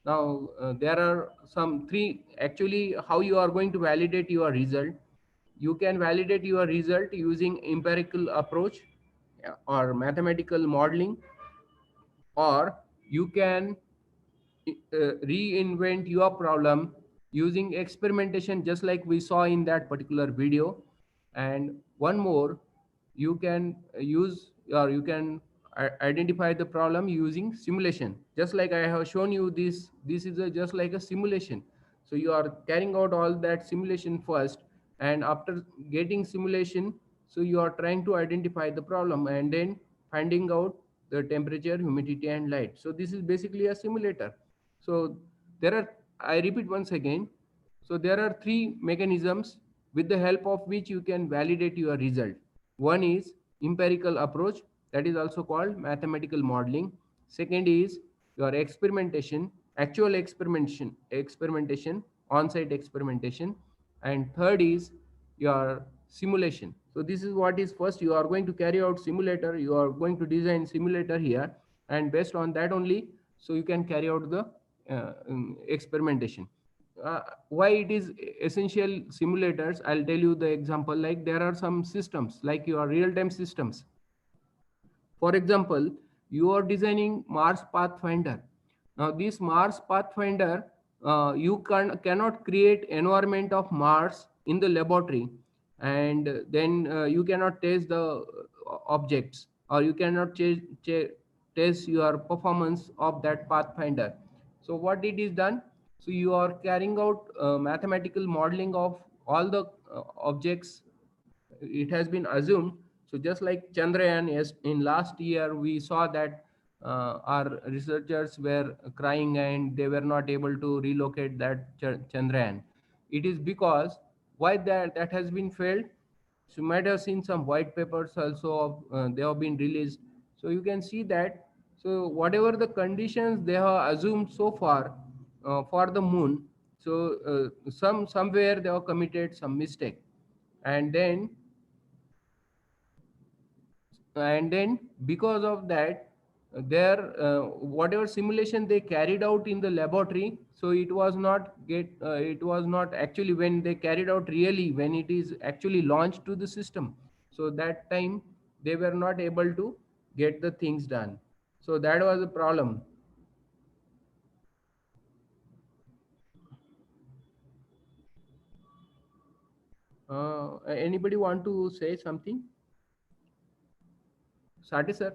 Now there are some three, actually how you are going to validate your result. You can validate your result using empirical approach, or mathematical modeling, or you can reinvent your problem using experimentation, just like we saw in that particular video. And one more, you can use, or you can identify the problem using simulation, just like I have shown you. This is just like a simulation. So you are carrying out all that simulation first, and after getting simulation, so you are trying to identify the problem and then finding out the temperature, humidity, and light. So this is basically a simulator. So there are, I repeat once again, so there are three mechanisms with the help of which you can validate your result. One is empirical approach, that is also called mathematical modeling. Second is your experimentation, actual experimentation, on-site experimentation. And third is your simulation. So this is what is first, you are going to carry out simulator, you are going to design simulator here, and based on that only, so you can carry out the experimentation. Why it is essential simulators, I'll tell you the example. Like there are some systems like your real-time systems. For example, you are designing Mars Pathfinder. Now, this Mars Pathfinder, cannot create environment of Mars in the laboratory, and then you cannot test the objects, or you cannot test your performance of that Pathfinder. So, what it is done? So, you are carrying out mathematical modeling of all the objects. It has been assumed. So just like Chandrayaan, yes, in last year we saw that our researchers were crying and they were not able to relocate that Chandrayaan. It is because why that has been failed. So you might have seen some white papers also of, they have been released. So you can see that. So whatever the conditions they have assumed so far for the moon, so somewhere they have committed some mistake, and then because of that, their whatever simulation they carried out in the laboratory, so it was not actually, when they carried out really, when it is actually launched to the system, so that time they were not able to get the things done. So that was a problem. Anybody want to say something? Sati sir?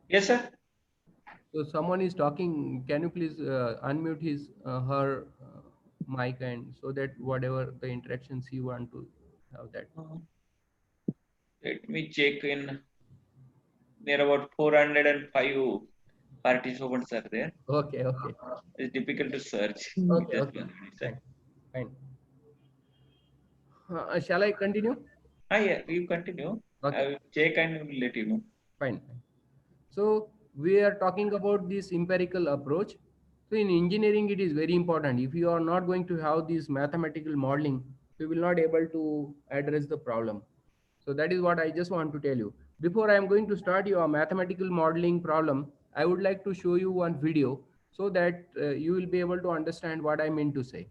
Yes, sir. So someone is talking. Can you please unmute his her mic, and so that whatever the interactions you want to have that. Uh, Let me check in. There are about 405 participants are there. Okay, okay, It's difficult to search. okay, Just okay. one minute, sir. Fine, fine. Shall I continue? Ah, yeah, you continue. I Okay, will check and will let you know. fine, fine. So we are talking about this empirical approach. So in engineering, it is very important. If you are not going to have this mathematical modeling, you will not able to address the problem. So that is what I just want to tell you. Before I am going to start your mathematical modeling problem, I would like to show you one video so that you will be able to understand what I mean to say.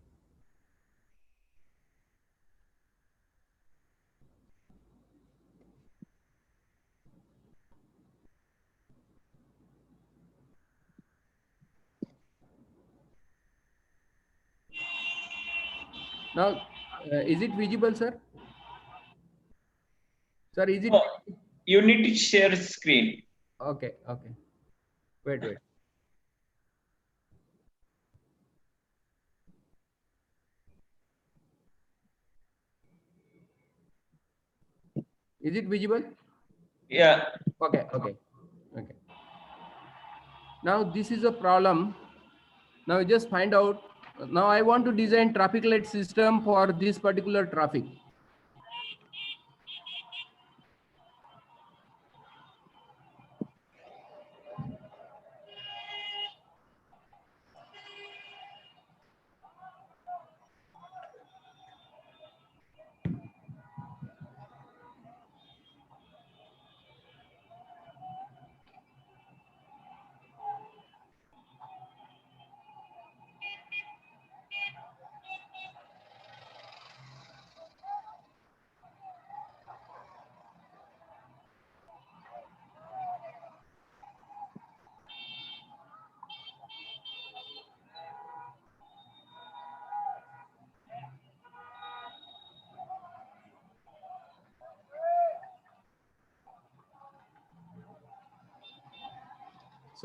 Now, is it visible, sir? Sir, is it Oh, visible? you need to share screen. Okay, okay. Wait, wait. Is it visible? Yeah. Okay, okay, okay. Now this is a problem. Now just find out. Now I want to design traffic light system for this particular traffic.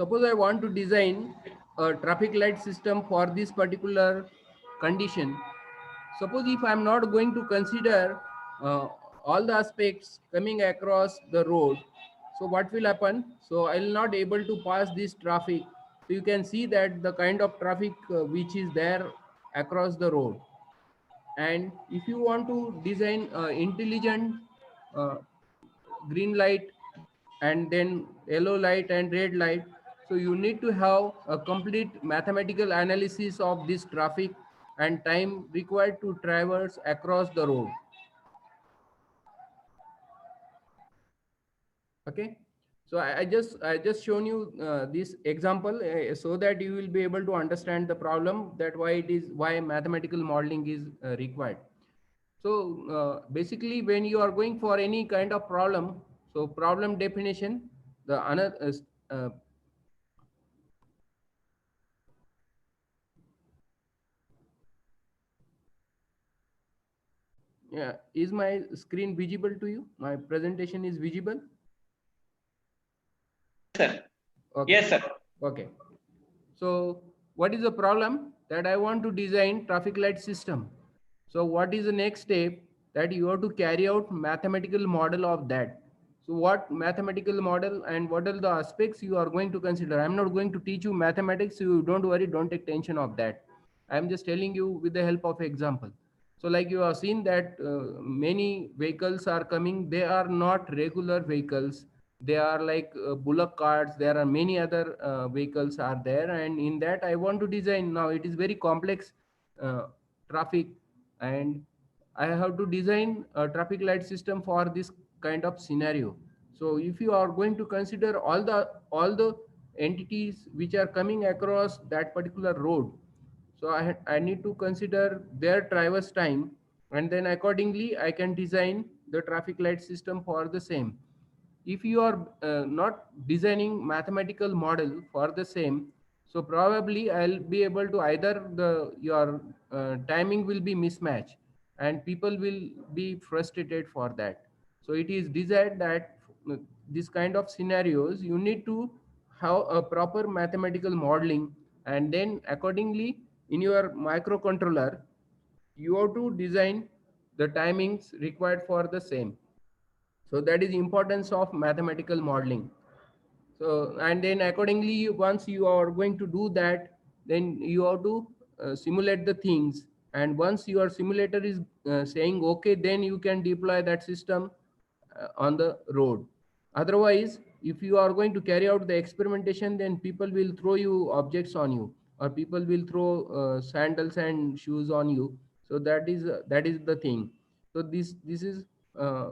suppose I want to design a traffic light system for this particular condition. Suppose if I'm not going to consider uh, all the aspects coming across the road, so what will happen? So I'll not able to pass this traffic. So you can see that the kind of traffic which is there across the road. And if you want to design intelligent uh, green light and then yellow light and red light, so you need to have a complete mathematical analysis of this traffic and time required to traverse across the road. Okay, so I just shown you this example so that you will be able to understand the problem, that why mathematical modeling is required. So basically when you are going for any kind of problem, so problem definition, the another yeah, is my screen visible to you? My presentation is visible? Sir. Okay. Yes, sir. Okay. So what is the problem? That I want to design traffic light system. So what is the next step? That you have to carry out mathematical model of that. So what mathematical model and what are the aspects you are going to consider? I'm not going to teach you mathematics, so you don't worry, don't take tension of that. I'm just telling you with the help of example. So like you have seen that many vehicles are coming, they are not regular vehicles, they are like bullock carts, there are many other vehicles are there, and in that I want to design. Now it is very complex uh, traffic, and I have to design a traffic light system for this kind of scenario. So if you are going to consider all the entities which are coming across that particular road, so I need to consider their traverse time, and then accordingly I can design the traffic light system for the same. If you are not designing mathematical model for the same, so probably I'll be able to either the your timing will be mismatched and people will be frustrated for that. So it is desired that this kind of scenarios you need to have a proper mathematical modeling, and then accordingly in your microcontroller you have to design the timings required for the same. So that is importance of mathematical modeling. So and then accordingly once you are going to do that, then you have to simulate the things, and once your simulator is saying okay, then you can deploy that system on the road. Otherwise if you are going to carry out the experimentation, then people will throw you objects on you, or people will throw sandals and shoes on you. So that is the thing. So this is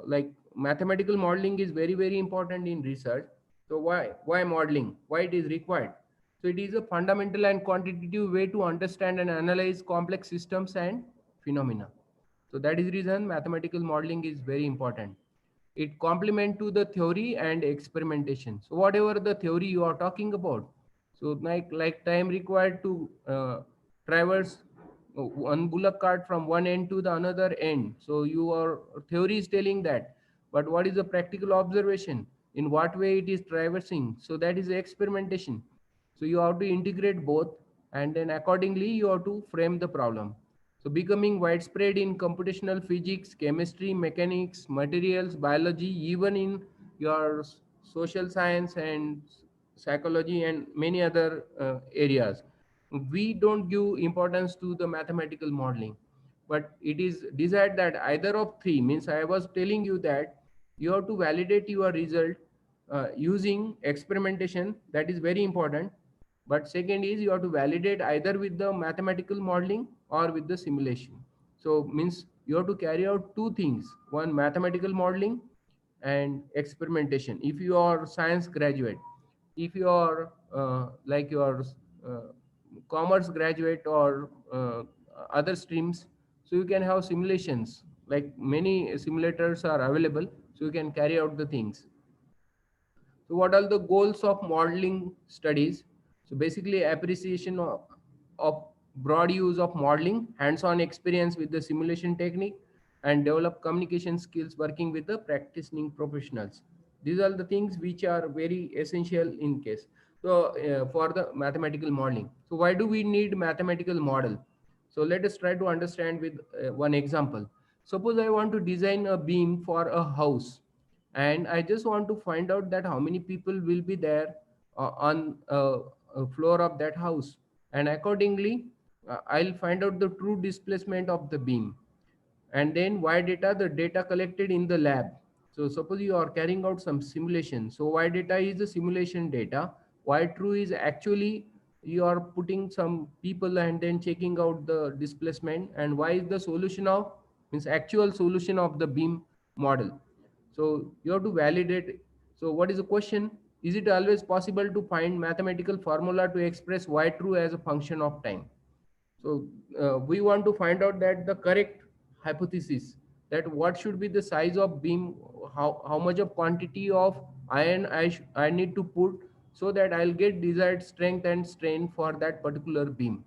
like mathematical modeling is very very important in research. So why modeling, why it is required? So it is a fundamental and quantitative way to understand and analyze complex systems and phenomena. So that is reason mathematical modeling is very important. It complement to the theory and experimentation. So whatever the theory you are talking about, so like time required to traverse one bullock cart from one end to the another end, so your theory is telling that, but what is the practical observation, in what way it is traversing? So that is the experimentation. So you have to integrate both, and then accordingly you have to frame the problem. So becoming widespread in computational physics, chemistry, mechanics, materials, biology, even in your social science and psychology and many other areas. We don't give importance to the mathematical modeling, but it is desired that either of three, means I was telling you that you have to validate your result using experimentation, that is very important. But second is you have to validate either with the mathematical modeling or with the simulation. So means you have to carry out two things: one mathematical modeling and experimentation. If you are science graduate, if you are like your commerce graduate or other streams, so you can have simulations, like many simulators are available, so you can carry out the things. So what are the goals of modeling studies? So basically appreciation of broad use of modeling, hands-on experience with the simulation technique, and develop communication skills working with the practicing professionals. These are the things which are very essential in case. So for the mathematical modeling. So why do we need mathematical model? So let us try to understand with one example. Suppose I want to design a beam for a house, and I just want to find out that how many people will be there on a floor of that house, and accordingly I'll find out the true displacement of the beam. And then y data, the data collected in the lab. So suppose you are carrying out some simulation, so y data is the simulation data, y true is actually you are putting some people and then checking out the displacement, and y is the solution of, means actual solution of the beam model. So you have to validate. So what is the question? Is it always possible to find mathematical formula to express y true as a function of time? So we want to find out that the correct hypothesis, that what should be the size of beam, how much of quantity of iron I need to put so that I'll get desired strength and strain for that particular beam.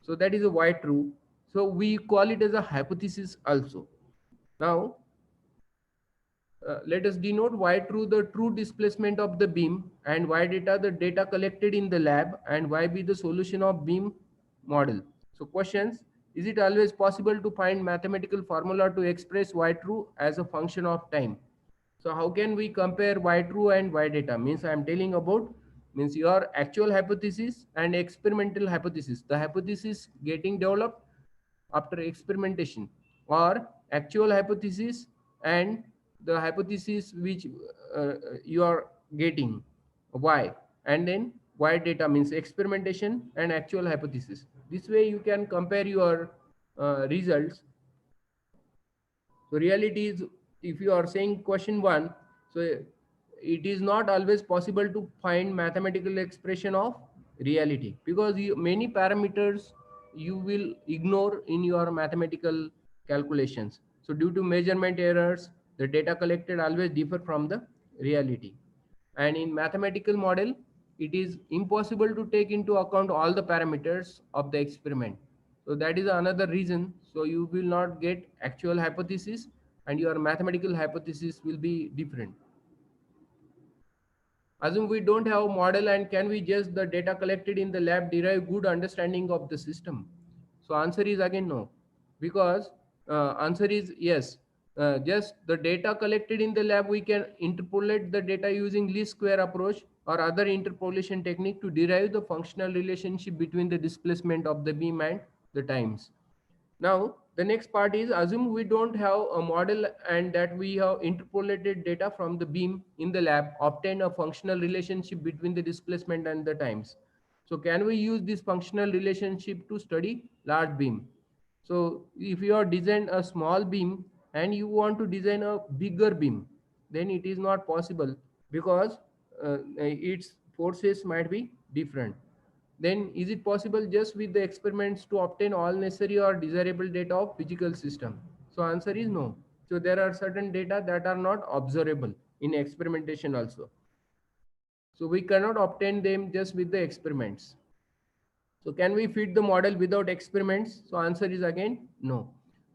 So that is a y true. So we call it as a hypothesis also. Now let us denote y true the true displacement of the beam, and y data the data collected in the lab, and y be the solution of beam model. So questions: is it always possible to find mathematical formula to express y true as a function of time? So how can we compare y true and y data? Means I am telling about, means your actual hypothesis and experimental hypothesis, the hypothesis getting developed after experimentation, or actual hypothesis and the hypothesis which you are getting y, and then y data means experimentation and actual hypothesis. This way you can compare your results. So reality is, if you are saying question one, so it is not always possible to find mathematical expression of reality, because many parameters you will ignore in your mathematical calculations. So due to measurement errors, the data collected always differ from the reality. And in mathematical model, it is impossible to take into account all the parameters of the experiment. So that is another reason. So you will not get actual hypothesis, and your mathematical hypothesis will be different. Assume we don't have a model, and can we just the data collected in the lab derive good understanding of the system? So answer is again no, because answer is yes. Just the data collected in the lab, we can interpolate the data using least square approach or other interpolation technique to derive the functional relationship between the displacement of the beam and the times. Now, the next part is, assume we don't have a model and that we have interpolated data from the beam in the lab, obtain a functional relationship between the displacement and the times. So can we use this functional relationship to study large beam? So if you are design a small beam and you want to design a bigger beam, then it is not possible, because its forces might be different. Then is it possible just with the experiments to obtain all necessary or desirable data of physical system? So answer is no. So there are certain data that are not observable in experimentation also. So we cannot obtain them just with the experiments. So can we fit the model without experiments? So answer is again no.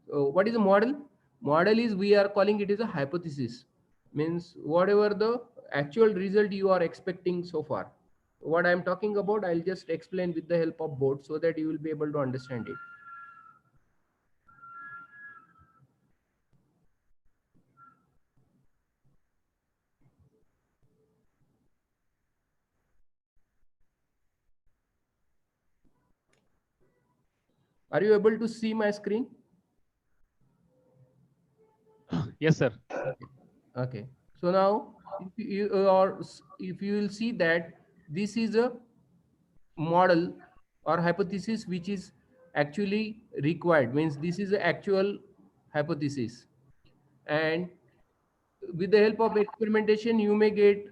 So what is a model? Model is, we are calling it as a hypothesis. Means whatever the actual result you are expecting so far. What I am talking about, I'll just explain with the help of board so that you will be able to understand it. Are you able to see my screen? Yes, sir. Okay. So now if you will see that this is a model or hypothesis which is actually required, means this is the actual hypothesis, and with the help of experimentation you may get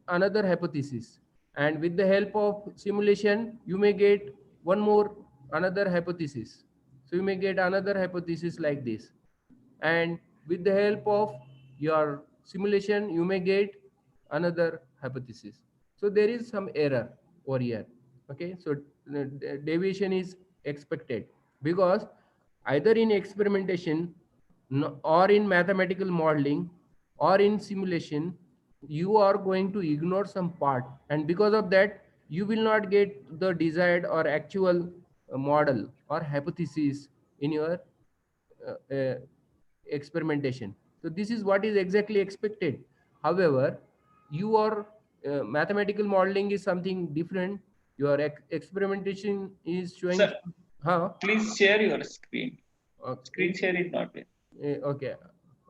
another hypothesis, and with the help of simulation you may get one more another hypothesis. So you may get another hypothesis like this, and with the help of your simulation you may get another hypothesis. So there is some error over here. Okay, so deviation is expected, because either in experimentation or in mathematical modeling or in simulation you are going to ignore some part, and because of that you will not get the desired or actual model or hypothesis in your experimentation. So this is what is exactly expected. However, your mathematical modeling is something different. Your experimentation is showing. Sir, Huh? please share your screen. Okay. Screen share is not there. Okay.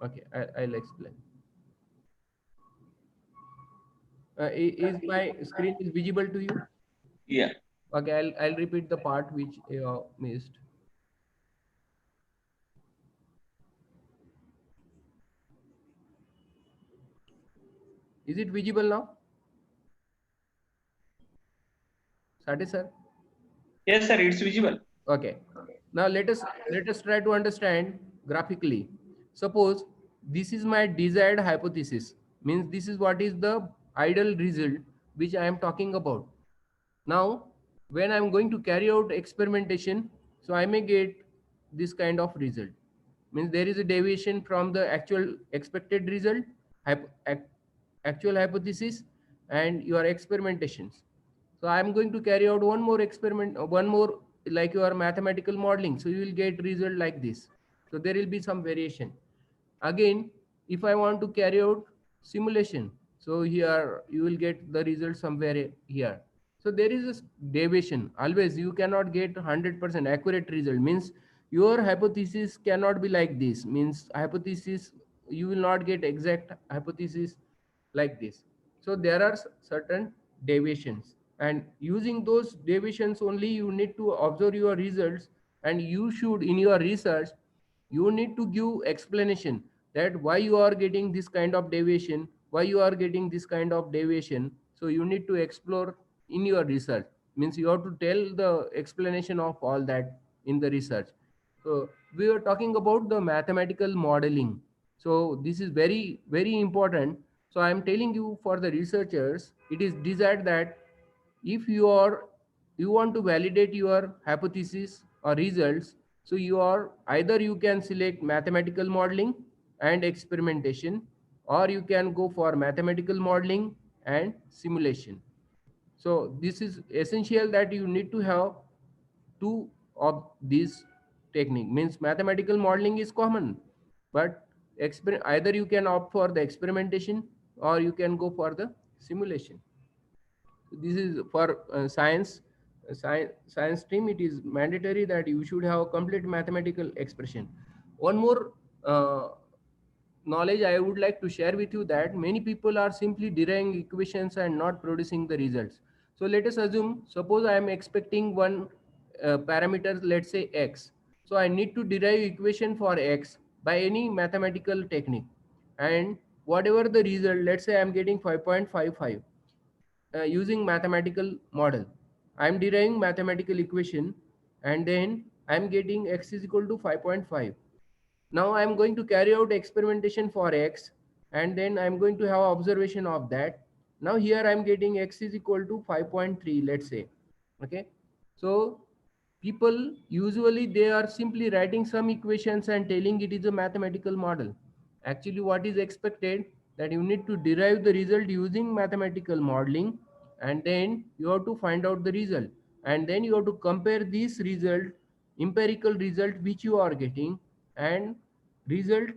Okay. I'll explain. Is my screen is visible to you? Yeah. Okay. I'll repeat the part which you missed. Is it visible now? Sati sir? Yes, sir, it's visible. Okay. Now let us try to understand graphically. Suppose this is my desired hypothesis. Means this is what is the ideal result which I am talking about. Now, when I'm going to carry out experimentation, so I may get this kind of result. Means there is a deviation from the actual expected result, actual hypothesis, and your experimentations. So I'm going to carry out one more experiment, one more like your mathematical modeling. So you will get result like this. So there will be some variation. Again, if I want to carry out simulation, so here you will get the result somewhere here. So there is a deviation. Always you cannot get 100% accurate result. Means your hypothesis cannot be like this. Means hypothesis, you will not get exact hypothesis like this. So there are certain deviations, and using those deviations only you need to observe your results, and you should in your research you need to give explanation that why you are getting this kind of deviation, why you are getting this kind of deviation. So you need to explore in your research. Means you have to tell the explanation of all that in the research. So we are talking about the mathematical modeling. So this is very very important. So I am telling you, for the researchers it is desired that if you want to validate your hypothesis or results, so you are either you can select mathematical modeling and experimentation, or you can go for mathematical modeling and simulation. So this is essential that you need to have two of these technique. Means mathematical modeling is common, but either you can opt for the experimentation or you can go for the simulation. This is for science stream. It is mandatory that you should have complete mathematical expression. One more knowledge I would like to share with you, that many people are simply deriving equations and not producing the results. So let us assume, suppose I am expecting one parameter, let's say x. So I need to derive equation for x by any mathematical technique, and whatever the result, let's say I am getting 5.55 using mathematical model. I'm deriving mathematical equation, and then I'm getting x is equal to 5.5. Now I'm going to carry out experimentation for x, and then I'm going to have observation of that. Now here I'm getting x is equal to 5.3, let's say. Okay. So people usually they are simply writing some equations and telling it is a mathematical model. Actually what is expected, that you need to derive the result using mathematical modeling, and then you have to find out the result, and then you have to compare this result, empirical result which you are getting, and result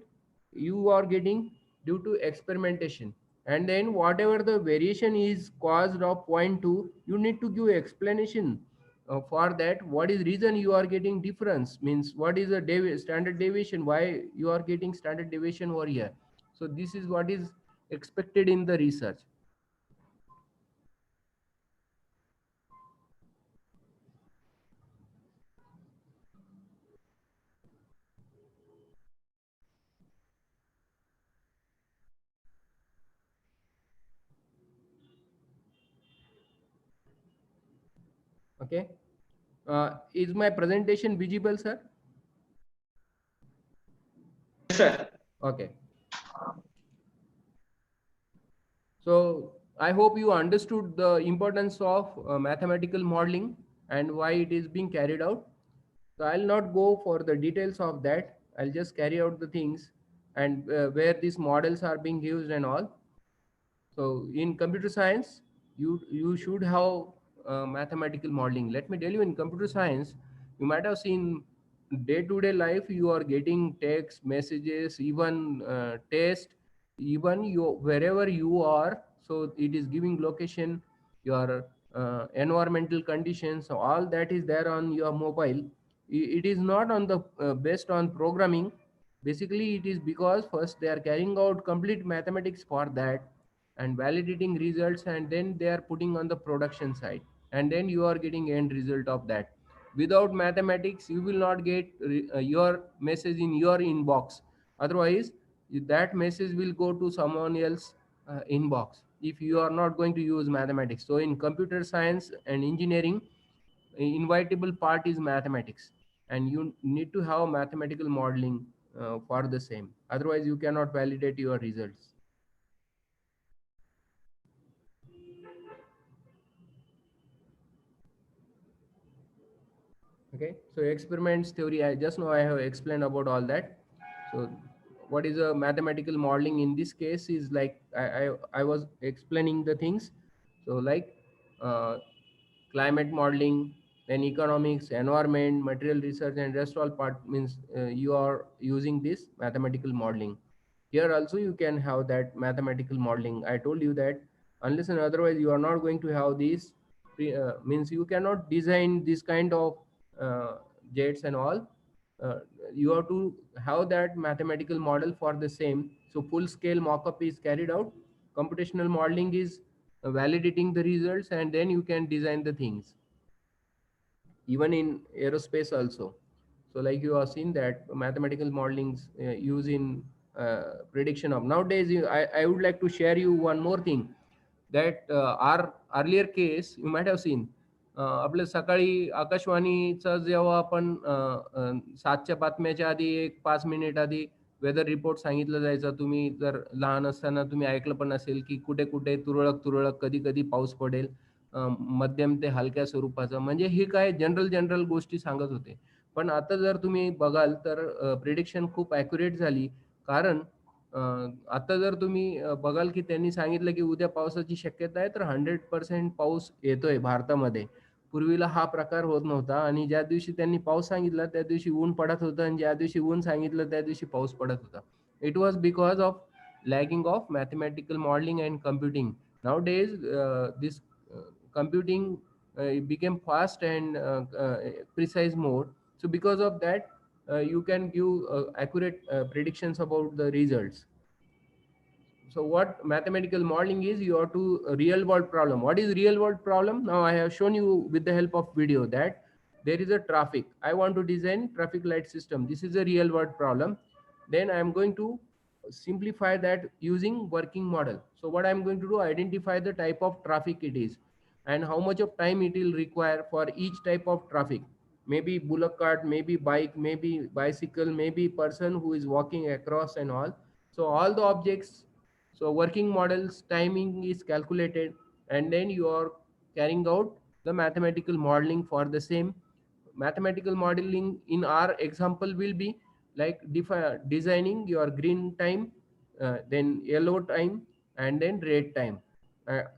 you are getting due to experimentation, and then whatever the variation is caused of point 2, you need to give explanation for that. What is reason you are getting difference, means what is the standard deviation, why you are getting standard deviation over here. So this is what is expected in the research. Okay. Is my presentation visible, sir? Yes, sir. Okay. So I hope you understood the importance of mathematical modeling and why it is being carried out. So I'll not go for the details of that. I'll just carry out the things, and where these models are being used and all. So in computer science, you should have mathematical modeling. Let me tell you, in computer science, you might have seen day-to-day life. You are getting text messages, even text, even you wherever you are. So it is giving location, your environmental conditions. So all that is there on your mobile. It is not on the based on programming. Basically, it is because first they are carrying out complete mathematics for that and validating results, and then they are putting on the production side, and then you are getting end result of that. Without mathematics you will not get your message in your inbox. Otherwise that message will go to someone else inbox if you are not going to use mathematics. So in computer science and engineering, inevitable part is mathematics, and you need to have mathematical modeling for the same. Otherwise you cannot validate your results. Okay, so experiments theory, I just know I have explained about all that. So what is a mathematical modeling in this case is like I was explaining the things. So like uh, climate modeling, then economics, environment, material research, and rest all part means you are using this mathematical modeling. Here also you can have that mathematical modeling. I told you that unless and otherwise you are not going to have these means you cannot design this kind of uh, jets and all. uh, you have to have that mathematical model for the same. So full scale mockup is carried out, computational modeling is validating the results, and then you can design the things. Even in aerospace also, so like you have seen that mathematical modelings use in prediction of nowadays. I would like to share you one more thing, that our earlier case you might have seen. आपल्या सकाळी आकाशवाणीचा जेव्हा आपण 7च्या बातम्याच्या आधी एक 5 minute आधी weather report सांगितलं जायचं. तुम्ही जर लहान असताना तुम्ही ऐकलं पण असेल की कुठे कुठे तुरळक तुरळक कधी कधी पाऊस पडेल, मध्यम ते हलक्या स्वरूपाचं. म्हणजे हे काय जनरल जनरल गोष्टी सांगत होते. पण आता जर तुम्ही बघाल तर प्रिडिक्शन खूप ॲक्युरेट झाली. कारण आता जर तुम्ही बघाल की त्यांनी सांगितलं की उद्या पावसाची शक्यता आहे, तर 100% पाऊस येतोय भारतामध्ये. पूर्वीला हा प्रकार होत नव्हता, आणि ज्या दिवशी त्यांनी पाऊस सांगितला त्या दिवशी ऊन पडत होतं, आणि ज्या दिवशी ऊन सांगितलं त्या दिवशी पाऊस पडत होता. It was because of lagging of mathematical modeling and computing. Nowadays this computing became fast and precise more. So because of that you can give accurate predictions about the results. So what mathematical modeling is, you have to real world problem. What is real world problem? Now I have shown you with the help of video that there is a traffic. I want to design traffic light system. This is a real world problem. Then I am going to simplify that using working model. So what I am going to do, identify the type of traffic it is and how much of time it will require for each type of traffic. Maybe bullock cart, maybe bike, maybe bicycle, maybe person who is walking across and all. So all the objects, so working models timing is calculated, and then you are carrying out the mathematical modeling for the same. Mathematical modeling in our example will be like designing your green time, then yellow time, and then red time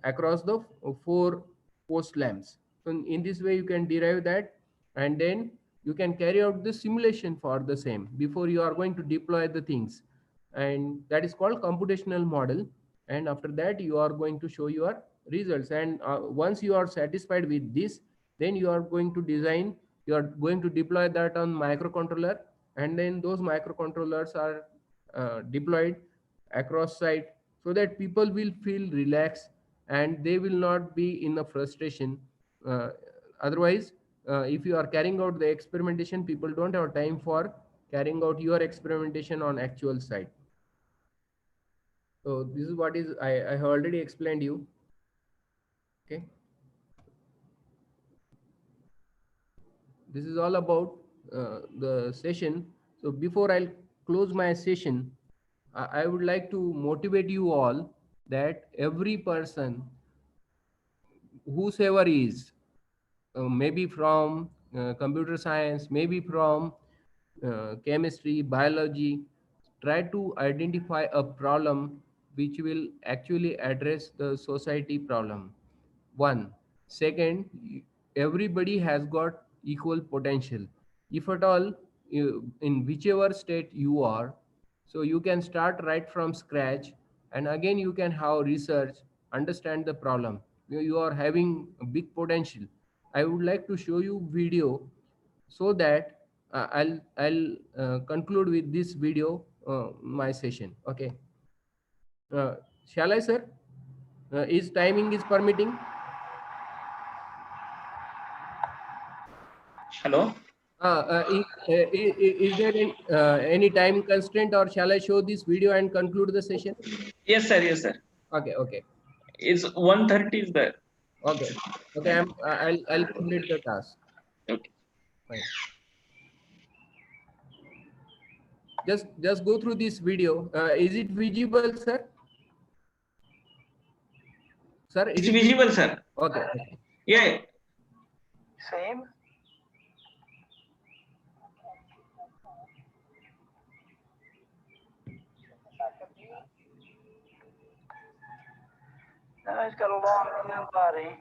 across the four post lamps. So in this way you can derive that, and then you can carry out the simulation for the same before you are going to deploy the things, and that is called computational model. And after that you are going to show your results, and once you are satisfied with this, then you are going to design, you are going to deploy that on microcontroller, and then those microcontrollers are deployed across site, so that people will feel relaxed and they will not be in a frustration. uh, Otherwise if you are carrying out the experimentation, people don't have time for carrying out your experimentation on actual site. So this is what is I have already explained you. Okay, this is all about the session. So before I'll close my session, I would like to motivate you all that every person, whosoever is, maybe from computer science, maybe from chemistry, biology, try to identify a problem which will actually address the society problem. One. Second, everybody has got equal potential. If at all, in whichever state you are, so you can start right from scratch, and again you can have research, understand the problem. You are having a big potential. I would like to show you video so that I'll conclude with this video my session. Okay. Uh, shall I, sir? Is timing is permitting? Hello. Is there any time constraint, or shall I show this video and conclude the session? Yes, sir. Yes, sir. Okay, okay, It's 1:30 is there. okay, okay. I'll complete the task. Okay. Fine. Just go through this video. Is it visible, sir? Sir, is It's it visible, sir. Okay, okay. Yeah. Same. No, it's got a long thin body.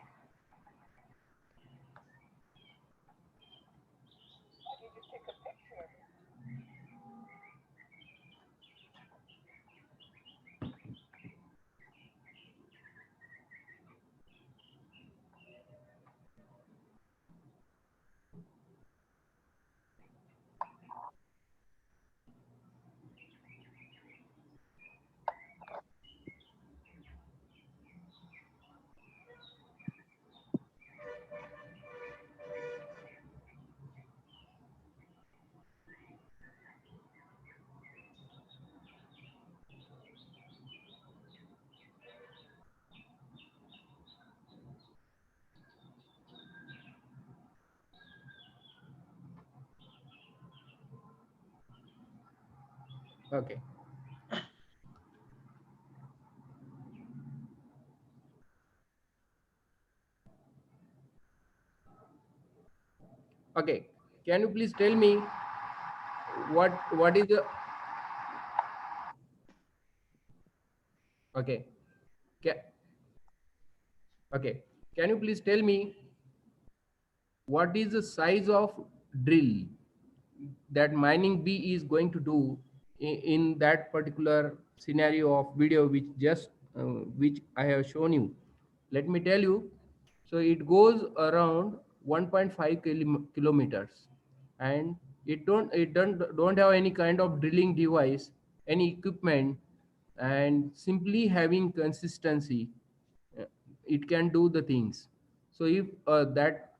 Okay. Okay. Can you please tell me what is the okay? Ca- okay. Can you please tell me what is the size of drill that mining B is going to do in that particular scenario of video which I have shown you? Let me tell you. So it goes around 1.5 kilometers, and it don't have any kind of drilling device, any equipment, and simply having consistency, uh, it can do the things. So if that